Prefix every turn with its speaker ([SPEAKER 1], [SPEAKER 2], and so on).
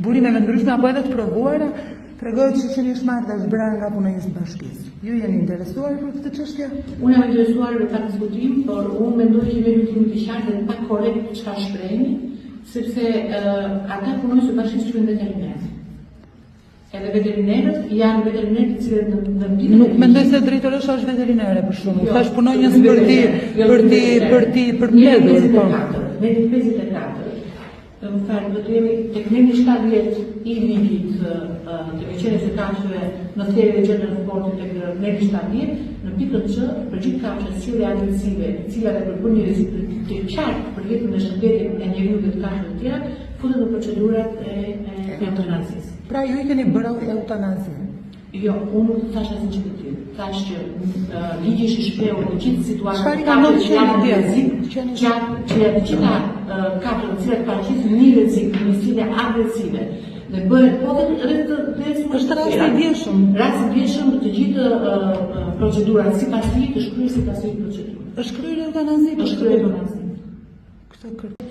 [SPEAKER 1] burimeve ndryshme apo edhe të provuara, tregohet që qenisht marrë dhe është bërë nga punonjës të bashkisë. Ju jeni interesuar për këtë çështje?
[SPEAKER 2] Unë jam interesuar për këtë diskutim, por unë mendoj që jemi diskutim të qartë dhe pak korrekt çfarë shprehni, sepse ata punonjës të bashkisë quhen veterinerë. Edhe veterinerët janë veterinerë të cilët në
[SPEAKER 1] Nuk mendoj se drejtoresha është veterinere për shkakun. Thash punonjës për mbledhur.
[SPEAKER 2] Ne 54. Më falë, do të jemi tek nemi 70 i ligjit të veçenës së kafshëve në thjerrje gjendë në sportin tek nemi 70, në pikën Ç, për gjithë kafshët cilë agresive, të cilave përpën një rrezik të qartë për jetën dhe shëndetin e njeriu dhe të kafshëve të tjera, futen në procedurat e eutanazisë.
[SPEAKER 1] Pra ju i keni bërë eutanazi?
[SPEAKER 2] Jo, unë nuk thash asnjë gjë të tillë. Thash që ligji është i shprehur në gjithë situatat
[SPEAKER 1] që janë rrezik,
[SPEAKER 2] që të gjitha kafshët të cilat paraqisin një rrezik, një sile agresive. Dhe bëhet po vetë
[SPEAKER 1] është rast i vjeshëm.
[SPEAKER 2] Rast i vjeshëm të gjithë procedurat sipas ligjit të shkruar sipas ligjit procedurë.
[SPEAKER 1] Është kryer eutanazi?
[SPEAKER 2] Është kryer eutanazi.
[SPEAKER 1] Këtë